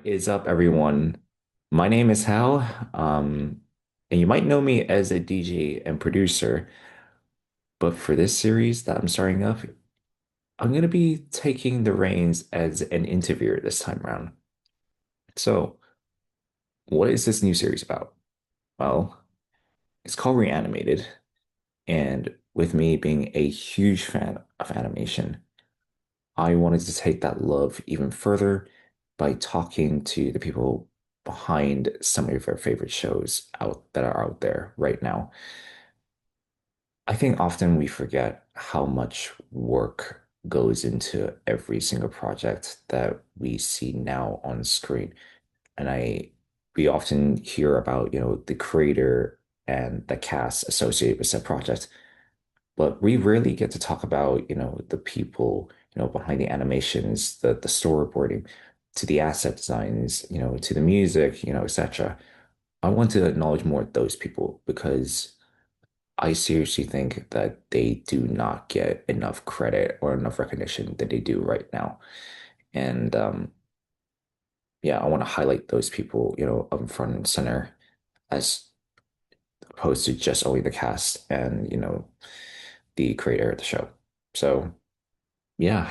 Is up, everyone? My name is Hal, and you might know me as a DJ and producer, but for this series that I'm starting up, I'm going to be taking the reins as an interviewer this time around. So, what is this new series about? Well, it's called Reanimated, and with me being a huge fan of animation, I wanted to take that love even further by talking to the people behind some of our favorite shows out that are out there right now. I think often we forget how much work goes into every single project that we see now on screen. And we often hear about, the creator and the cast associated with said project, but we rarely get to talk about, the people, behind the animations, the storyboarding, to the asset designs, to the music, etc. I want to acknowledge more of those people because I seriously think that they do not get enough credit or enough recognition that they do right now. And yeah, I want to highlight those people, up front and center as opposed to just only the cast and, the creator of the show. So yeah,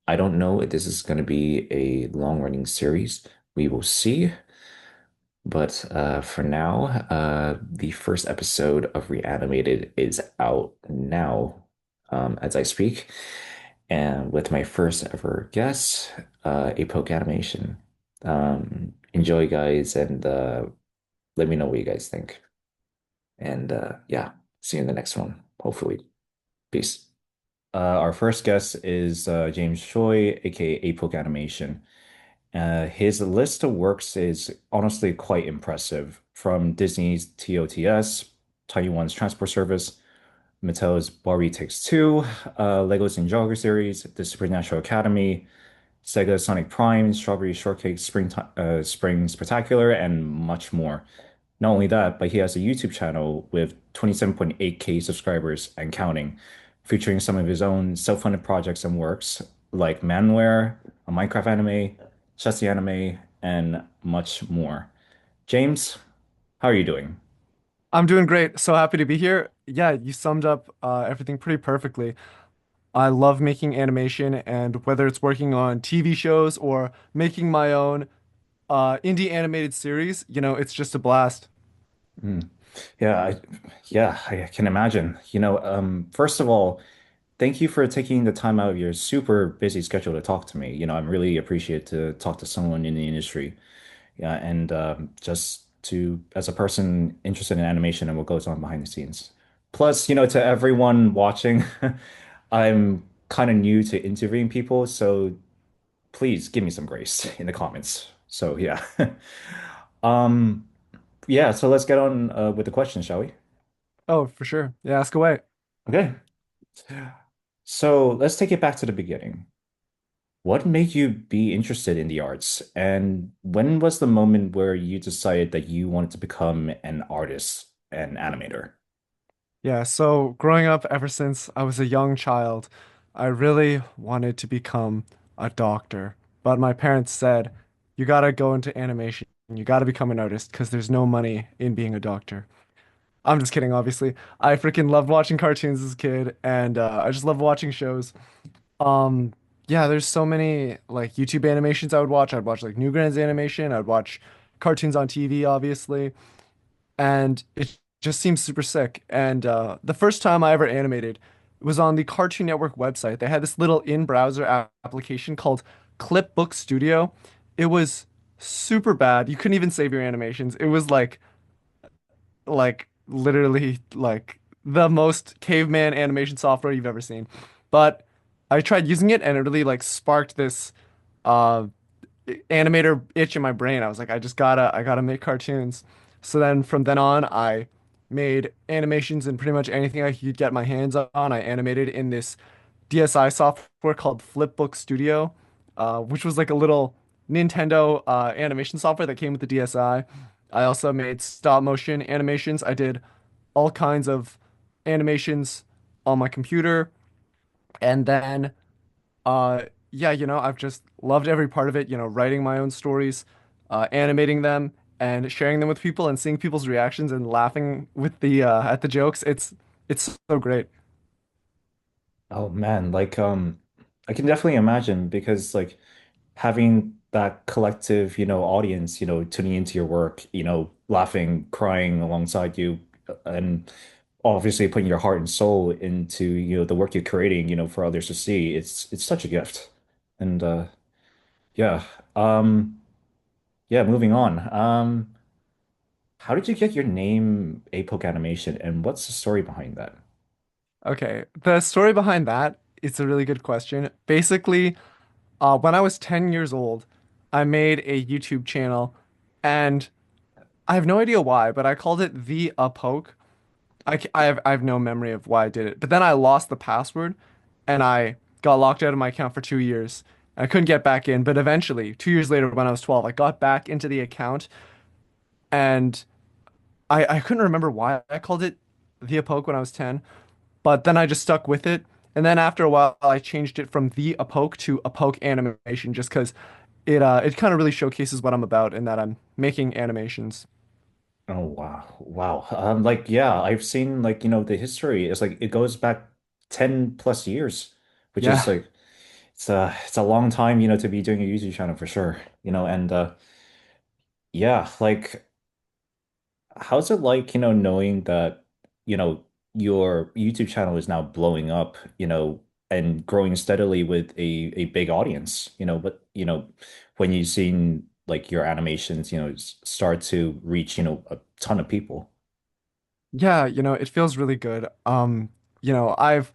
I don't know if this is going to be a long-running series. We will see. But for now, the first episode of Reanimated is out now, as I speak, and with my first ever guest, Apoke Animation. Enjoy, guys, and let me know what you guys think. And yeah, see you in the next one, hopefully. Peace. Our first guest is James Choi, aka Apoke Animation. His list of works is honestly quite impressive, from Disney's TOTS, Taiwan's Transport Service, Mattel's Barbie Takes Two, Lego's Ninjago series, The Supernatural Academy, Sega Sonic Prime, Strawberry Shortcake Spring Spectacular, and much more. Not only that, but he has a YouTube channel with 27.8K subscribers and counting, featuring some of his own self-funded projects and works like Manware, a Minecraft anime, Chessy anime, and much more. James, how are you doing? I'm doing great. So happy to be here. Yeah, you summed up everything pretty perfectly. I love making animation, and whether it's working on TV shows or making my own indie animated series, it's just a blast. Mm. Yeah, yeah, I can imagine. First of all, thank you for taking the time out of your super busy schedule to talk to me. I'm really appreciated to talk to someone in the industry. Yeah, and just as a person interested in animation and what goes on behind the scenes. Plus, to everyone watching, I'm kind of new to interviewing people, so please give me some grace in the comments. So yeah. Um, yeah, so let's get on with the questions, shall we? Oh, for sure. Yeah, ask away. Okay. So let's take it back to the beginning. What made you be interested in the arts? And when was the moment where you decided that you wanted to become an artist and animator? Yeah, so growing up, ever since I was a young child, I really wanted to become a doctor. But my parents said, you gotta go into animation. You gotta become an artist because there's no money in being a doctor. I'm just kidding, obviously. I freaking loved watching cartoons as a kid, and I just love watching shows. Um, yeah, there's so many like YouTube animations I would watch. I'd watch like Newgrounds animation. I'd watch cartoons on TV, obviously, and it just seems super sick. And the first time I ever animated was on the Cartoon Network website. They had this little in-browser application called Clipbook Studio. It was super bad. You couldn't even save your animations. It was like literally like the most caveman animation software you've ever seen. But I tried using it and it really like sparked this uh animator itch in my brain. I was like, I gotta make cartoons. So then from then on, I made animations in pretty much anything I could get my hands on. I animated in this DSi software called Flipbook Studio, which was like a little Nintendo animation software that came with the DSi. I also made stop motion animations. I did all kinds of animations on my computer, and then uh, yeah, I've just loved every part of it, writing my own stories, animating them and sharing them with people and seeing people's reactions and laughing with the at the jokes. It's so great. Oh man, I can definitely imagine because like having that collective, audience, tuning into your work, laughing, crying alongside you, and obviously putting your heart and soul into, the work you're creating, for others to see. It's such a gift. And yeah. Um yeah, moving on. How did you get your name Apoke Animation and what's the story behind that? Okay, the story behind that, it's a really good question. Basically, when I was 10 years old, I made a YouTube channel and I have no idea why, but I called it The Apoke. I have no memory of why I did it. But then I lost the password and I got locked out of my account for 2 years. I couldn't get back in, but eventually, 2 years later, when I was 12, I got back into the account and I couldn't remember why I called it The Apoke when I was 10, but then I just stuck with it. And then after a while, I changed it from The Apoke to Apoke Animation just because it kind of really showcases what I'm about in that I'm making animations. Oh wow. Wow. Yeah, I've seen the history. It's like it goes back 10 plus years, which is Yeah. like it's a long time, to be doing a YouTube channel for sure. And yeah, like how's it like, knowing that, your YouTube channel is now blowing up, and growing steadily with a big audience, but when you've seen like your animations, start to reach, a ton of people. Yeah, it feels really good. I've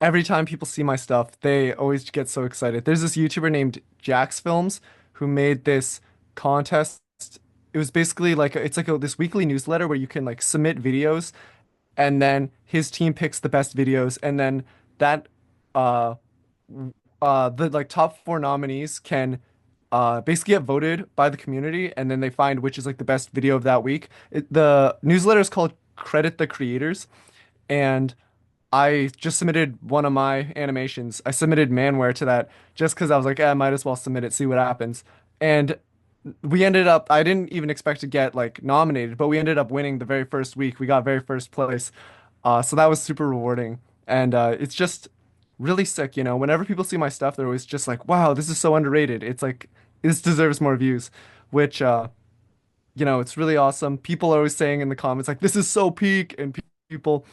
every time people see my stuff, they always get so excited. There's this YouTuber named Jax Films who made this contest. It was basically like it's like this weekly newsletter where you can like submit videos and then his team picks the best videos and then that uh the like top four nominees can basically get voted by the community and then they find which is like the best video of that week. The newsletter is called Credit the Creators and I just submitted one of my animations. I submitted Manware to that just because I was like, I might as well submit it, see what happens. And we ended up, I didn't even expect to get like nominated, but we ended up winning the very first week. We got very first place. So that was super rewarding. And it's just really sick, Whenever people see my stuff, they're always just like, wow, this is so underrated. It's like, this deserves more views, which, it's really awesome. People are always saying in the comments, like, this is so peak. And people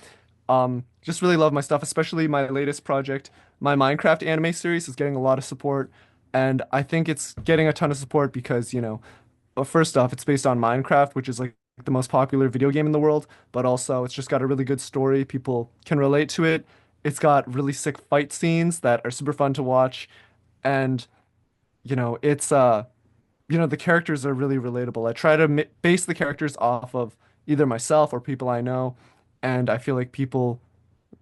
just really love my stuff, especially my latest project. My Minecraft anime series is getting a lot of support, and I think it's getting a ton of support because, first off, it's based on Minecraft, which is like the most popular video game in the world, but also it's just got a really good story. People can relate to it. It's got really sick fight scenes that are super fun to watch, and the characters are really relatable. I try to base the characters off of either myself or people I know, and I feel like people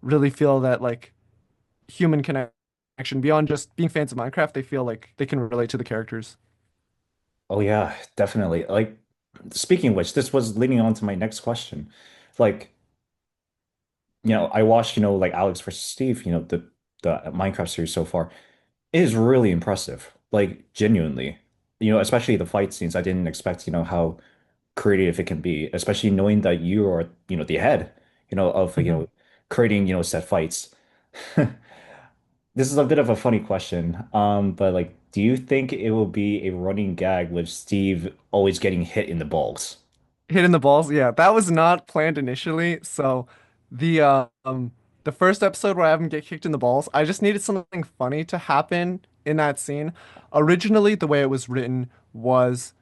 really feel that like human connection beyond just being fans of Minecraft. They feel like they can relate to the characters. Oh yeah, definitely. Like speaking of which, this was leading on to my next question. Like, I watched, like Alex versus Steve, the Minecraft series so far. It is really impressive. Like genuinely. Especially the fight scenes. I didn't expect, how creative it can be, especially knowing that you are, the head, of, Mhm. creating, set fights. This is a bit of a funny question. But like, do you think it will be a running gag with Steve always getting hit in the balls? Hitting the balls, yeah, that was not planned initially. So the the first episode where I have him get kicked in the balls, I just needed something funny to happen in that scene. Originally, the way it was written was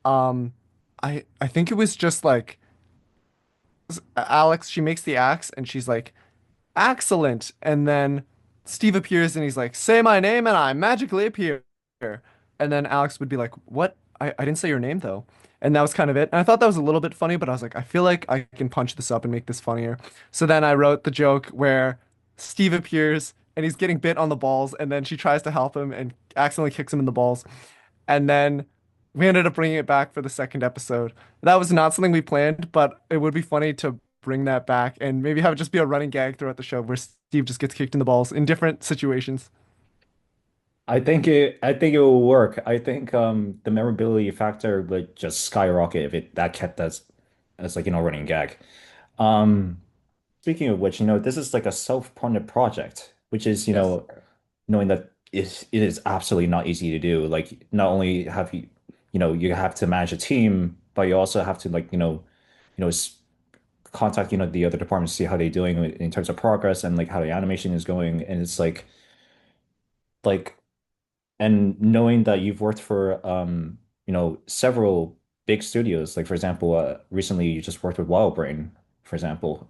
um I think it was just like Alex, she makes the axe and she's like, excellent. And then Steve appears and he's like, say my name and I magically appear. And then Alex would be like, what? I didn't say your name though. And that was kind of it. And I thought that was a little bit funny, but I was like, I feel like I can punch this up and make this funnier. So then I wrote the joke where Steve appears and he's getting bit on the balls, and then she tries to help him and accidentally kicks him in the balls. And then we ended up bringing it back for the second episode. That was not something we planned, but it would be funny to bring that back and maybe have it just be a running gag throughout the show where Steve just gets kicked in the balls in different situations. I think it will work. I think the memorability factor would just skyrocket if it that kept as like running gag. Um Speaking of which, this is like a self-funded project, which is, Yes. knowing that it is absolutely not easy to do. Like not only have you, you have to manage a team, but you also have to like, you know, s- contact, the other departments, see how they're doing in terms of progress and like how the animation is going. And it's like and knowing that you've worked for several big studios, like for example, recently you just worked with WildBrain, for example.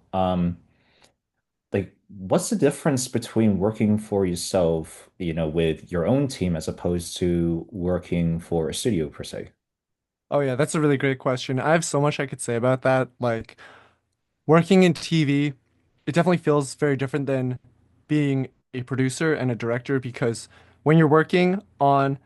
Like what's the difference between working for yourself, with your own team as opposed to working for a studio per se? Oh yeah, that's a really great question. I have so much I could say about that. Like working in TV, it definitely feels very different than being a producer and a director because when you're working on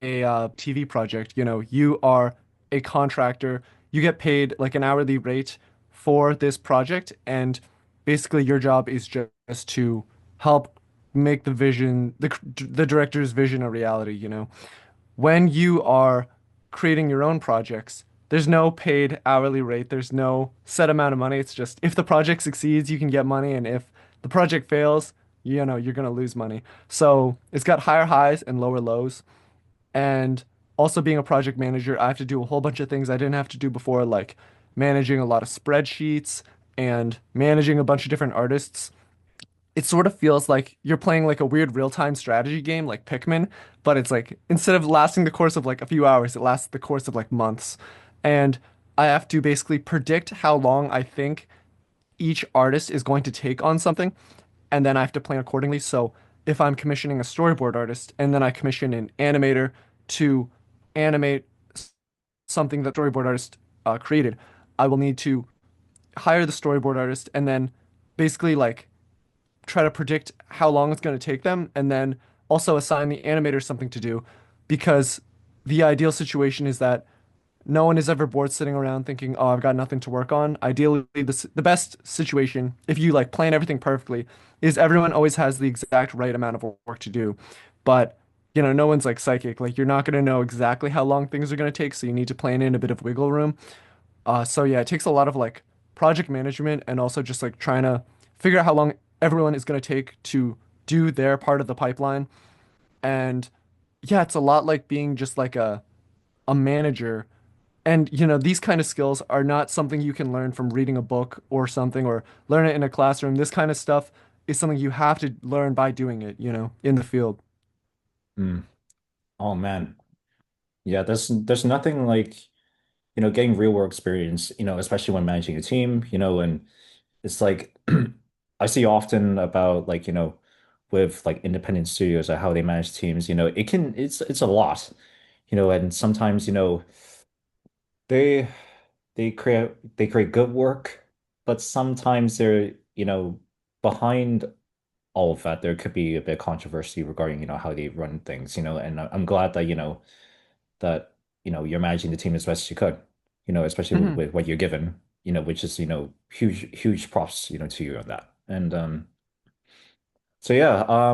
a TV project, you are a contractor. You get paid like an hourly rate for this project, and basically your job is just to help make the director's vision a reality, When you are creating your own projects, there's no paid hourly rate. There's no set amount of money. It's just if the project succeeds, you can get money, and if the project fails, you're gonna lose money. So it's got higher highs and lower lows. And also being a project manager, I have to do a whole bunch of things I didn't have to do before, like managing a lot of spreadsheets and managing a bunch of different artists. It sort of feels like you're playing like a weird real-time strategy game like Pikmin, but it's like instead of lasting the course of like a few hours, it lasts the course of like months. And I have to basically predict how long I think each artist is going to take on something, and then I have to plan accordingly. So if I'm commissioning a storyboard artist and then I commission an animator to animate something that storyboard artist created, I will need to hire the storyboard artist and then basically like try to predict how long it's going to take them and then also assign the animator something to do because the ideal situation is that no one is ever bored sitting around thinking, "Oh, I've got nothing to work on." Ideally, the best situation, if you like plan everything perfectly, is everyone always has the exact right amount of work to do. But, no one's like psychic. Like you're not going to know exactly how long things are going to take, so you need to plan in a bit of wiggle room. So yeah, it takes a lot of like project management and also just like trying to figure out how long everyone is going to take to do their part of the pipeline. And yeah, it's a lot like being just like a manager and these kind of skills are not something you can learn from reading a book or something or learn it in a classroom. This kind of stuff is something you have to learn by doing it, in the field. Mm. Oh man. Yeah, there's nothing like, getting real world experience, especially when managing a team, and it's like I see often about like, with like independent studios or how they manage teams, it's a lot, and sometimes, they they create good work, but sometimes they're, behind all of that, there could be a bit of controversy regarding, how they run things, and I'm glad that, you're managing the team as best as you could, especially Mhm. with what you're given, which is, huge props, to you on that. And so yeah,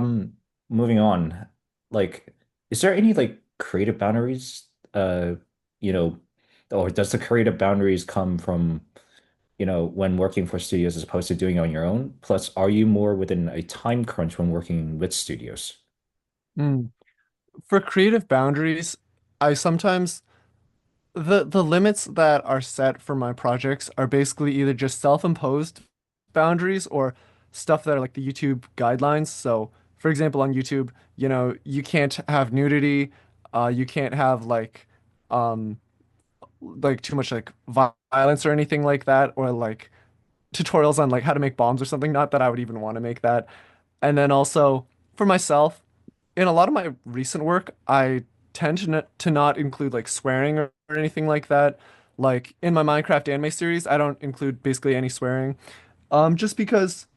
moving on, like, is there any like creative boundaries, you know, or does the creative boundaries come from, when working for studios as opposed to doing it on your own? Plus, are you more within a time crunch when working with studios? Mm. For creative boundaries, I sometimes the limits that are set for my projects are basically either just self-imposed boundaries or stuff that are like the YouTube guidelines. So, for example, on YouTube, you can't have nudity, you can't have um like too much like violence or anything like that, or like tutorials on like how to make bombs or something. Not that I would even want to make that. And then also for myself, in a lot of my recent work, I tend to not include like swearing or anything like that. Like in my Minecraft anime series, I don't include basically any swearing. Just because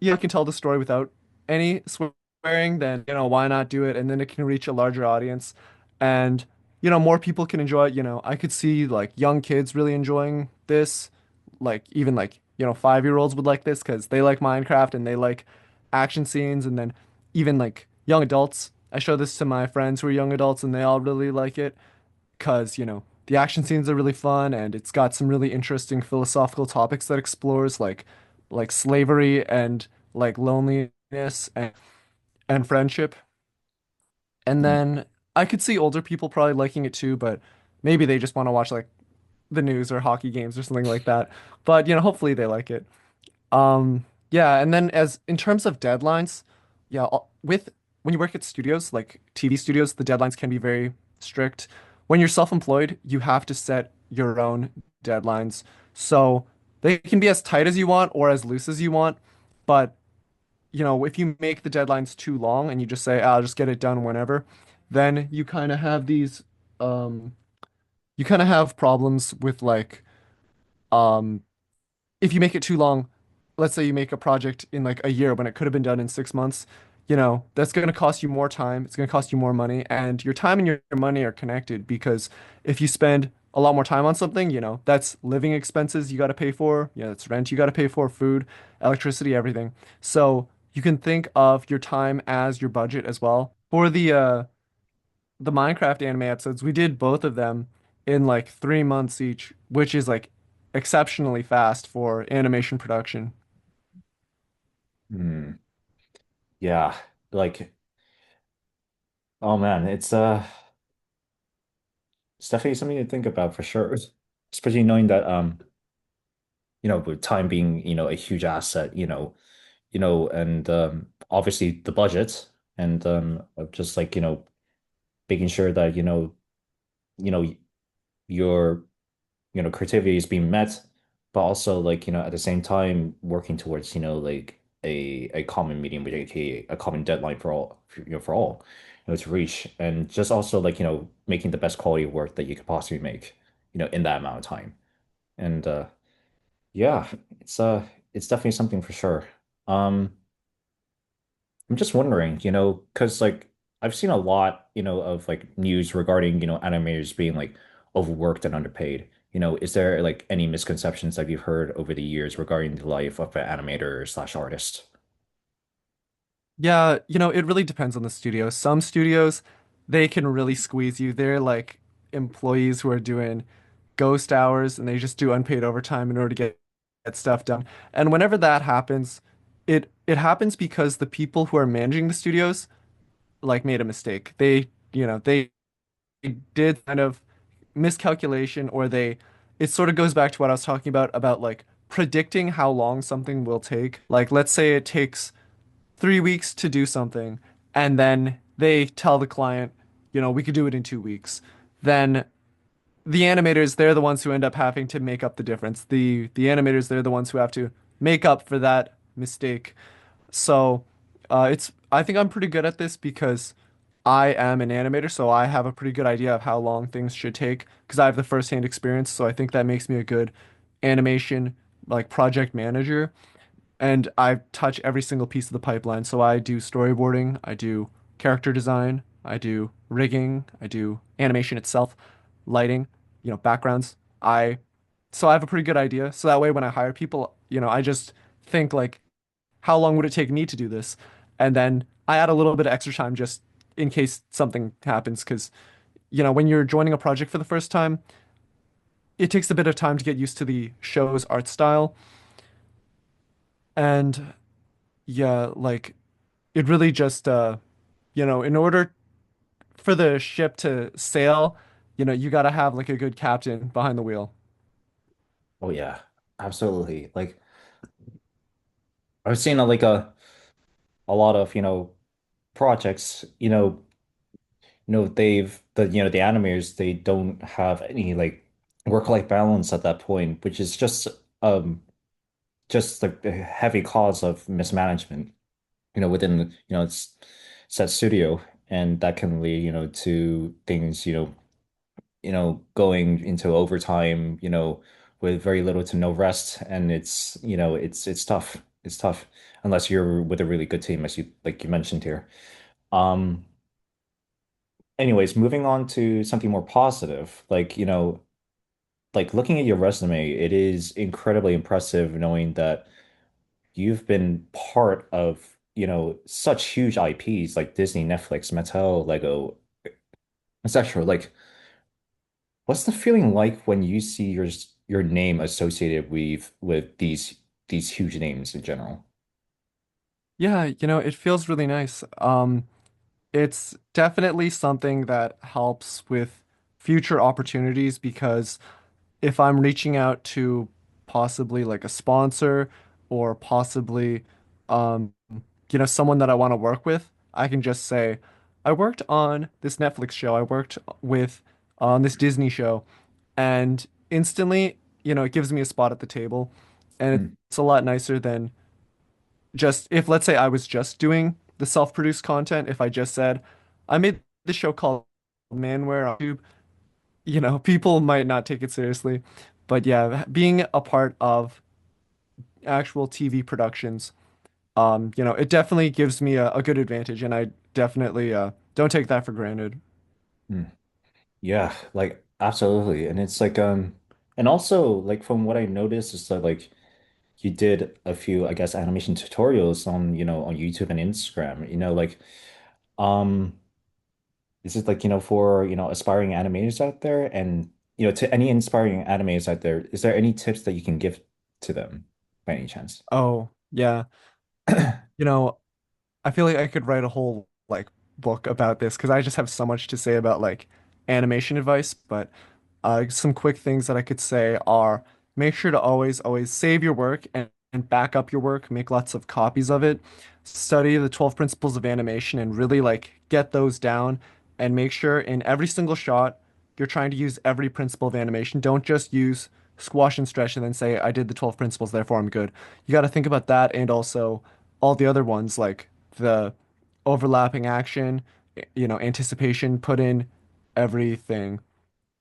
yeah, I can tell the story without any swearing, then why not do it? And then it can reach a larger audience, and more people can enjoy it. I could see like young kids really enjoying this, like even like 5-year-olds would like this because they like Minecraft and they like action scenes, and then even like young adults. I show this to my friends who are young adults and they all really like it because, the action scenes are really fun and it's got some really interesting philosophical topics that explores like slavery and like loneliness and friendship. And Mm. then I could see older people probably liking it too, but maybe they just want to watch like the news or hockey games or something like that. But hopefully they like it. Yeah, and then as in terms of deadlines, yeah, with when you work at studios, like TV studios, the deadlines can be very strict. When you're self-employed, you have to set your own deadlines. So they can be as tight as you want or as loose as you want, but if you make the deadlines too long and you just say, I'll just get it done whenever, then you kind of have problems with like um if you make it too long, let's say you make a project in like a year when it could have been done in 6 months, that's going to cost you more time. It's going to cost you more money, and your time and your money are connected because if you spend a lot more time on something, that's living expenses you got to pay for. Yeah, that's rent you got to pay for, food, electricity, everything. So you can think of your time as your budget as well. For the Minecraft anime episodes, we did both of them in like 3 months each, which is like exceptionally fast for animation production. Hmm. Yeah, like oh man, it's definitely something to think about for sure. Especially knowing that with time being, a huge asset, and obviously the budget and of just like, making sure that, you know, your, creativity is being met, but also like, at the same time working towards, like a common medium, which aka a common deadline for all, for all, to reach. And just also like, making the best quality of work that you could possibly make, in that amount of time. And yeah, it's uh it's definitely something for sure. Um, I'm just wondering, because like I've seen a lot, of like news regarding, animators being like overworked and underpaid. Is there like any misconceptions that you've heard over the years regarding the life of an animator slash artist? Yeah, it really depends on the studio. Some studios, they can really squeeze you. They're like employees who are doing ghost hours and they just do unpaid overtime in order to get stuff done. And whenever that happens, it happens because the people who are managing the studios like made a mistake. They did kind of miscalculation or it sort of goes back to what I was talking about like predicting how long something will take. Like let's say it takes 3 weeks to do something, and then they tell the client, we could do it in 2 weeks. Then the animators, they're the ones who end up having to make up the difference. The animators, they're the ones who have to make up for that mistake. So, I think I'm pretty good at this because I am an animator, so I have a pretty good idea of how long things should take because I have the first-hand experience. So I think that makes me a good animation like project manager, and I touch every single piece of the pipeline. So I do storyboarding, I do character design, I do rigging, I do animation itself, lighting, backgrounds. I have a pretty good idea. So that way when I hire people, I just think like how long would it take me to do this? And then I add a little bit of extra time just in case something happens because when you're joining a project for the first time, it takes a bit of time to get used to the show's art style. And yeah, like it really just in order for the ship to sail, you got to have like a good captain behind the wheel. Oh yeah, absolutely. Like I've seen like a lot of, projects, the animators, they don't have any like work-life balance at that point, which is um just like a heavy cause of mismanagement, within the, it's set studio, and that can lead, to things, going into overtime, with very little to no rest, and it's tough. It's tough unless you're with a really good team, as you mentioned here. Um, anyways, moving on to something more positive, like, like looking at your resume, it is incredibly impressive knowing that you've been part of such huge IPs like Disney, Netflix, Mattel, Lego, etc. Like, what's the feeling like when you see your name associated with these huge names in general? Yeah, it feels really nice. It's definitely something that helps with future opportunities because if I'm reaching out to possibly like a sponsor or possibly someone that I want to work with, I can just say, I worked on this Netflix show, I worked with on this Disney show, and instantly, it gives me a spot at the table, and Hmm. it's a lot nicer than just if let's say I was just doing the self-produced content, if I just said, I made this show called Manware on YouTube, people might not take it seriously. But yeah, being a part of actual TV productions, it definitely gives me a good advantage, and I definitely don't take that for granted. Hmm. Yeah, like absolutely. And it's like and also like from what I noticed is that like you did a few, I guess, animation tutorials on, on YouTube and Instagram. Like um this is like, for, aspiring animators out there and to any inspiring animators out there, is there any tips that you can give to them by any chance? Oh, yeah. You know, I feel like I could write a whole like book about this because I just have so much to say about like animation advice, but some quick things that I could say are make sure to always save your work and back up your work, make lots of copies of it, study the 12 principles of animation and really like get those down and make sure in every single shot you're trying to use every principle of animation. Don't just use squash and stretch and then say, I did the 12 principles, therefore I'm good. You got to think about that and also all the other ones like the overlapping action, anticipation, put in everything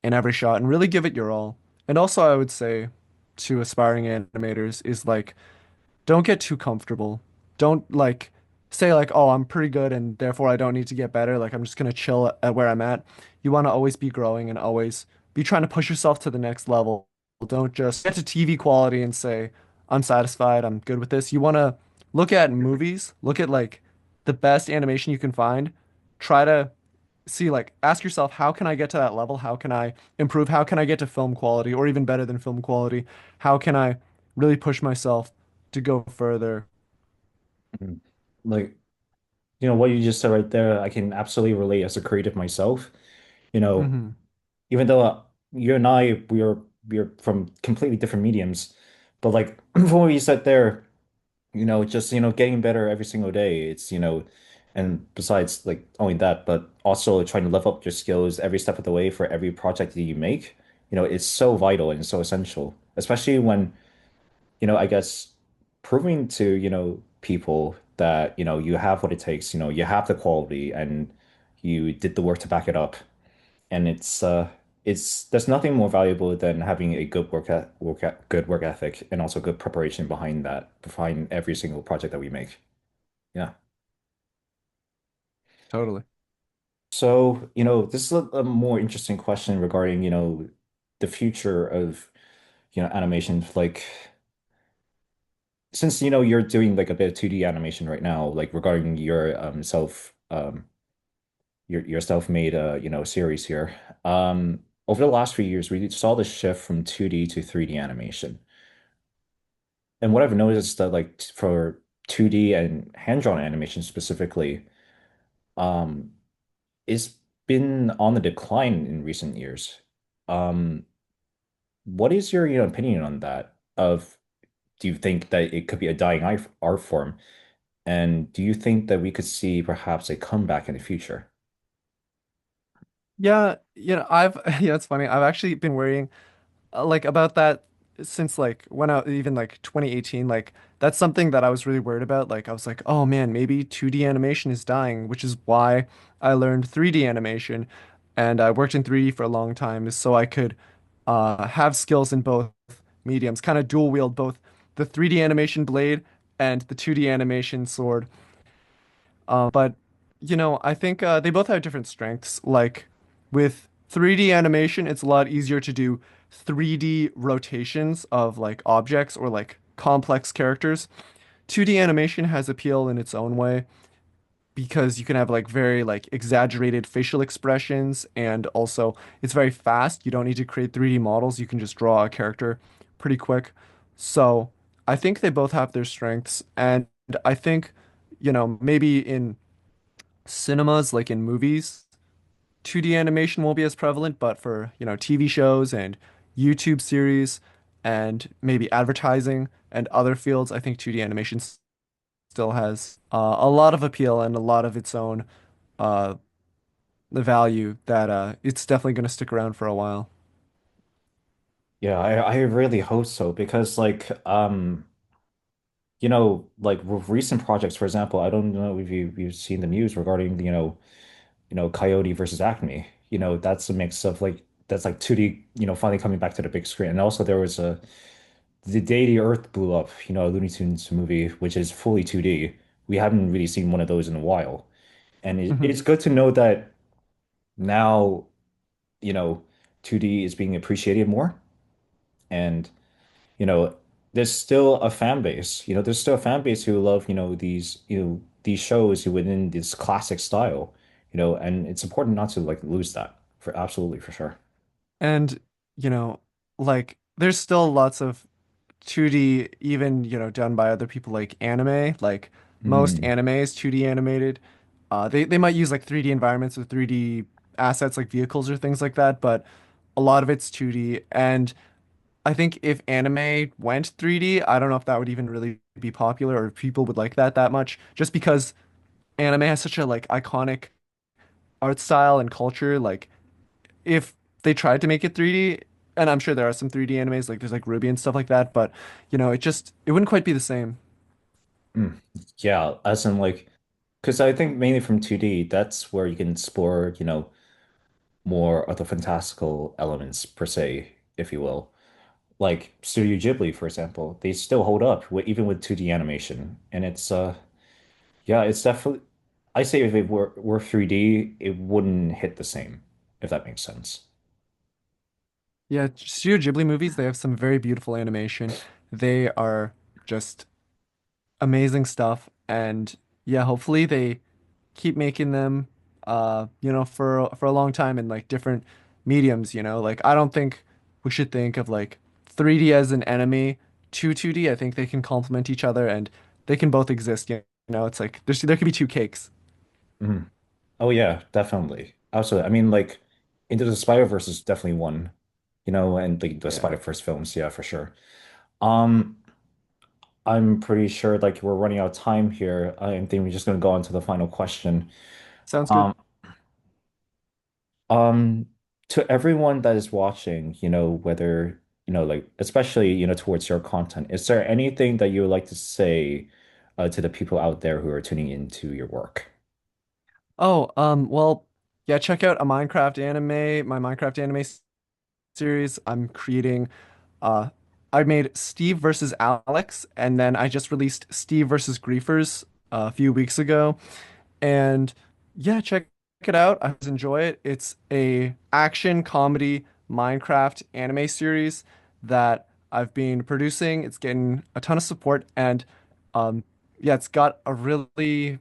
in every shot and really give it your all. And also, I would say to aspiring animators is like, don't get too comfortable. Don't like say like, oh, I'm pretty good and therefore I don't need to get better. Like I'm just gonna chill at where I'm at. You want to always be growing and always be trying to push yourself to the next level. Don't just get to TV quality and say, I'm satisfied, I'm good with this. You want to look at movies, look at like the best animation you can find. Try to see like ask yourself how can I get to that level? How can I improve? How can I get to film quality or even better than film quality? How can I really push myself to go further? Mhm. Like, what you just said right there, I can absolutely relate as a creative myself. You know, Hmm. even though you and I, we're from completely different mediums, but like from what you said there, just, getting better every single day. It's, and besides like only that, but also trying to level up your skills every step of the way for every project that you make, it's so vital and so essential, especially when, I guess proving to, people that, you have what it takes, you have the quality and you did the work to back it up. And it's there's nothing more valuable than having a good work ethic and also good preparation behind every single project that we make. Yeah. Totally. So, this is a more interesting question regarding, the future of, animation. Like, since, you're doing like a bit of 2D animation right now, like regarding your self-made series here. Over the last few years, we saw the shift from 2D to 3D animation. And what I've noticed that like for 2D and hand-drawn animation specifically, um, it's been on the decline in recent years. Um, what is your, opinion on that? Do you think that it could be a dying art form? And do you think that we could see perhaps a comeback in the future? Yeah, I've yeah, it's funny. I've actually been worrying like about that since like when I even like 2018 like that's something that I was really worried about like I was like oh man maybe 2D animation is dying which is why I learned 3D animation and I worked in 3D for a long time is so I could have skills in both mediums kind of dual wield both the 3D animation blade and the 2D animation sword but I think they both have different strengths. Like with 3D animation, it's a lot easier to do 3D rotations of like objects or like complex characters. 2D animation has appeal in its own way because you can have like very like exaggerated facial expressions and also it's very fast. You don't need to create 3D models. You can just draw a character pretty quick. So I think they both have their strengths. And I think, maybe in cinemas, like in movies, 2D animation won't be as prevalent, but for, TV shows and YouTube series and maybe advertising and other fields, I think 2D animation still has a lot of appeal and a lot of its own uh, value that it's definitely going to stick around for a while. Yeah, I really hope so because like with recent projects, for example, I don't know if you've seen the news regarding, Coyote versus Acme. That's a mix of like that's like 2D, finally coming back to the big screen. And also there was the day the Earth blew up, a Looney Tunes movie, which is fully 2D. We haven't really seen one of those in a while. And Hmm. it's good to know that now, you know, 2D is being appreciated more. And, you know, there's still a fan base. There's still a fan base who love, these shows within this classic style, and it's important not to like lose that for absolutely for sure. And, you know, like there's still lots of 2D, even, done by other people like anime. Like most Mm. anime is 2D animated. They might use like 3D environments or 3D assets like vehicles or things like that, but a lot of it's 2D. And I think if anime went 3D, I don't know if that would even really be popular or if people would like that much, just because anime has such a like iconic art style and culture. Like if they tried to make it 3D, and I'm sure there are some 3D animes, like there's like Ruby and stuff like that, but it wouldn't quite be the same. Mm. Yeah, as in like, because I think mainly from 2D, that's where you can explore, more of the fantastical elements per se, if you will. Like Studio Ghibli, for example, they still hold up even with 2D animation. And yeah, it's definitely I say if it were 3D, it wouldn't hit the same, if that makes sense. Yeah, Studio Ghibli movies, they have some very beautiful animation. They are just amazing stuff. And yeah, hopefully they keep making them for a long time in like different mediums. Like I don't think we should think of like 3D as an enemy to 2D. I think they can complement each other and they can both exist. It's like there could be two cakes. Mhm. Oh yeah, definitely. Absolutely. I mean, like Into the Spider-Verse is definitely one, and the Yeah. Spider-Verse films, yeah, for sure. Um, I'm pretty sure like we're running out of time here. I think we're just gonna go on to the final question. Sounds good. Um, um, to everyone that is watching, whether, like especially, towards your content, is there anything that you would like to say to the people out there who are tuning into your work? Oh, well, yeah, check out my Minecraft anime series. I'm creating uh I made Steve versus Alex, and then I just released Steve versus Griefers a few weeks ago. And yeah, check it out. I always enjoy it. It's a action comedy Minecraft anime series that I've been producing. It's getting a ton of support and yeah, it's got a really,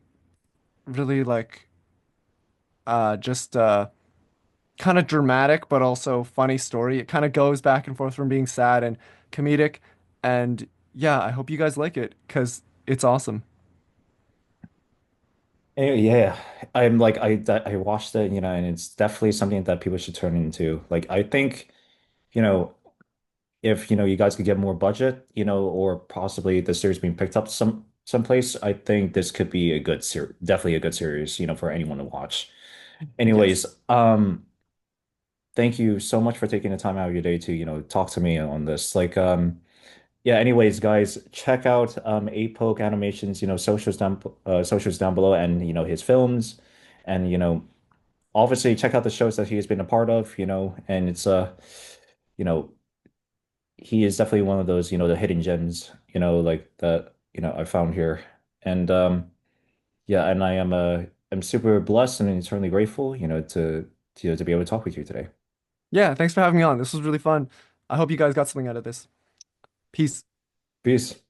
really like just kind of dramatic but also funny story. It kind of goes back and forth from being sad and comedic. And yeah, I hope you guys like it because it's awesome. Anyway, yeah, I'm like I watched it, and it's definitely something that people should turn into. Like I think, you know, if you guys could get more budget, or possibly the series being picked up someplace, I think this could be a good ser definitely a good series, for anyone to watch. Yes. Anyways, thank you so much for taking the time out of your day to, talk to me on this. Like, yeah, anyways, guys, check out Apoke Animations, socials down below and his films. And obviously check out the shows that he has been a part of, and it's you know, he is definitely one of those, the hidden gems, like that, I found here. And yeah, and I'm super blessed and eternally grateful, to be able to talk with you today. Yeah, thanks for having me on. This was really fun. I hope you guys got something out of this. Peace. Peace.